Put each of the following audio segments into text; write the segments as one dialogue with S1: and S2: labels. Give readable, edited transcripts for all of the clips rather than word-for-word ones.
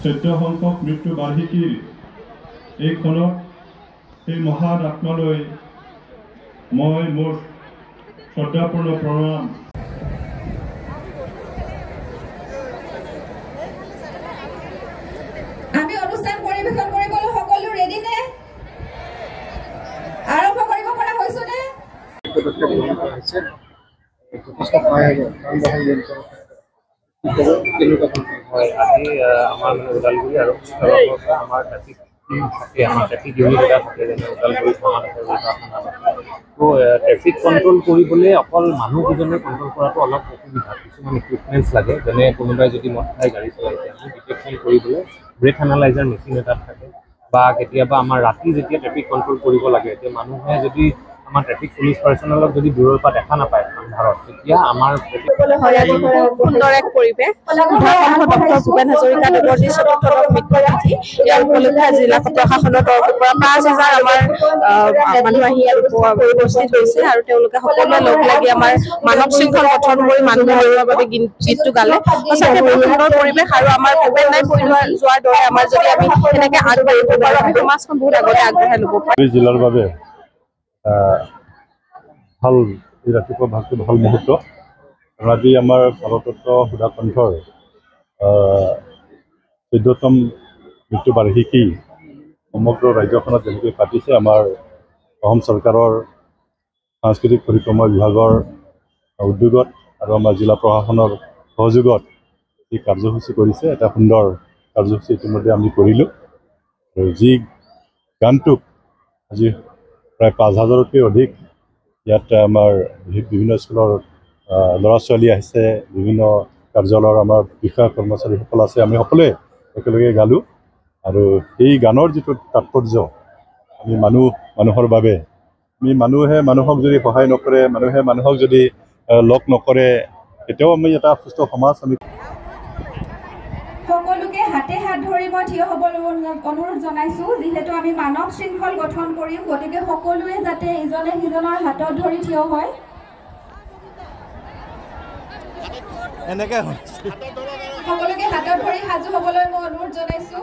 S1: 14 সংখ্যক মৃত্যু বাৰ্ষিকীৰ এই ক্ষণত এই মহান আত্মালৈ মই মোৰ শ্ৰদ্ধাপূৰ্ণ প্ৰণাম।
S2: আমি অনুষ্ঠান পৰিবেশন কৰিবলৈ সকলো ৰেডি নে? আৰম্ভ কৰিব পৰা হৈছে নে?
S3: আজি আমাৰ ওদালগুৰি আৰু আমাৰ ট্ৰেফিক টিম থাকে, আমাৰ ট্ৰেফিক ইউনিট এটা থাকে, যেনে ওদালগুৰি তো ট্ৰেফিক কণ্ট্ৰল কৰিবলৈ অকল মানুহকেইজনে কণ্ট্ৰল কৰাটো অলপ অসুবিধা। কিছুমান ইকুইপমেণ্টছ লাগে, যেনে কোনোবাই যদি মদ খাই গাড়ী চলাইছে আমি ডিটেকশ্যন কৰিবলৈ ব্ৰেথ এনালাইজাৰ মেচিন এটা থাকে, বা কেতিয়াবা আমাৰ ৰাতি যেতিয়া ট্ৰেফিক কণ্ট্ৰল কৰিব লাগে, এতিয়া মানুহে যদি আমাৰ ট্ৰেফিক পুলিচ পাৰ্চনেলক যদি দূৰৰ পৰা দেখা নাপায় আন্ধাৰত, তেতিয়া আমাৰ
S4: সুন্দৰ এক পৰিৱেশ। ডক্টৰ ভূপেন হাজৰিকাদেৱৰ যি ৪ৰ্থতম মৃত্যুতিথি, ইয়াৰ উপলক্ষে জিলা প্ৰশাসনৰ তৰফৰ পৰা ৫,০০০ আমাৰ মানুহ আহি উপস্থিত হৈছে আৰু তেওঁলোকে সকলোৱে লগ লাগি আমাৰ মানৱ শৃংখল গঠন কৰি মানুহৰ বাবে গীতটো গালে। সঁচাকৈ বহুত সুন্দৰ পৰিৱেশ আৰু আমাৰ ভূপেন দাই কৈ যোৱাৰ দৰে আমাৰ যদি আমি এনেকৈ আগবাঢ়িব পাৰোঁ, আমি সমাজখন বহুত আগতে আগবঢ়াই ল'ব পাৰোঁ।
S1: জিলাৰ বাবে ভাল ৰাতিপুৱা ভাগটো ভাল মুহূৰ্ত। আজি আমাৰ ভাৰতৰত্ন সুধা কণ্ঠৰ 14তম মৃত্যু বাৰ্ষিকী সমগ্ৰ ৰাজ্যখনত যেনেকৈ পাতিছে, আমাৰ অসম চৰকাৰৰ সাংস্কৃতিক পৰিক্ৰমা বিভাগৰ উদ্যোগত আৰু আমাৰ জিলা প্ৰশাসনৰ সহযোগত যি কাৰ্যসূচী কৰিছে, এটা সুন্দৰ কাৰ্যসূচী ইতিমধ্যে আমি কৰিলোঁ। আৰু যি গানটোক আজি প্ৰায় ৫,০০০তকৈ অধিক ইয়াত আমাৰ বিভিন্ন স্কুলৰ ল'ৰা ছোৱালী আহিছে, বিভিন্ন কাৰ্যালয়ৰ আমাৰ বিষয়া কৰ্মচাৰীসকল আছে, আমি সকলোৱে একেলগে গালোঁ। আৰু এই গানৰ যিটো তাৎপৰ্য, আমি মানুহৰ বাবে, আমি মানুহে মানুহক যদি সহায় নকৰে, মানুহে মানুহক যদি লগ নকৰে, তেতিয়াও আমি এটা সুস্থ সমাজ আমি
S2: সকলোকে হাতে হাত ধৰি মই থিয় হ'বলৈ অনুৰোধ জনাইছোঁ। যিহেতু আমি মানৱ শৃংখল গঠন কৰিম, গতিকে সকলোৱে যাতে ইজনে সিজনৰ হাতত ধৰি থিয় হয়। সকলোকে হাতত ধৰি সাজু হ'বলৈ মই অনুৰোধ জনাইছোঁ।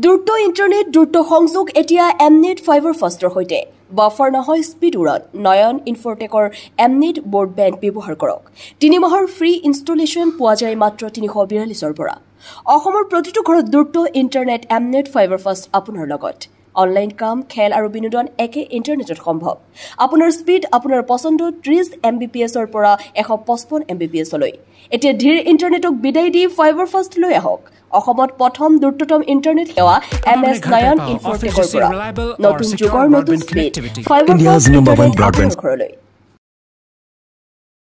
S5: দ্ৰুত ইণ্টাৰনেট, দ্ৰুত সংযোগ এতিয়া এমনেট ফাইবাৰ ফাষ্টৰ সৈতে। বাফাৰ নহয়, স্পীড উৰণ। নয়ন ইনফৰটেকৰ এমনেট ব্ৰডবেণ্ড ব্যৱহাৰ কৰক। ৩ মাহৰ ফ্ৰী ইনষ্টলেশ্যন পোৱা যায় মাত্ৰ ৩৪২ৰ পৰা। অসমৰ প্ৰতিটো ঘৰত দ্ৰুত ইণ্টাৰনেট এমনেট ফাইবাৰ ফাষ্ট আপোনাৰ লগত। অনলাইন কাম, খেল আৰু বিনোদন একে ইণ্টাৰনেটত সম্ভৱ। আপোনাৰ স্পীড আপোনাৰ পচন্দ ৩০ Mbps-ৰ পৰা ১৫৫ Mbps-লৈ। এতিয়া ধীৰ ইণ্টাৰনেটক বিদায় দি ফাইবাৰ ফাষ্ট লৈ আহক। অসমত প্ৰথম দ্ৰুততম ইণ্টাৰনেট সেৱা MS নয়ন ইনফৰটেকৰ পৰা। নতুন যুগৰ নতুন স্পীড ফাইবাৰ ফাষ্ট ইণ্টাৰনেট ঘৰলৈ।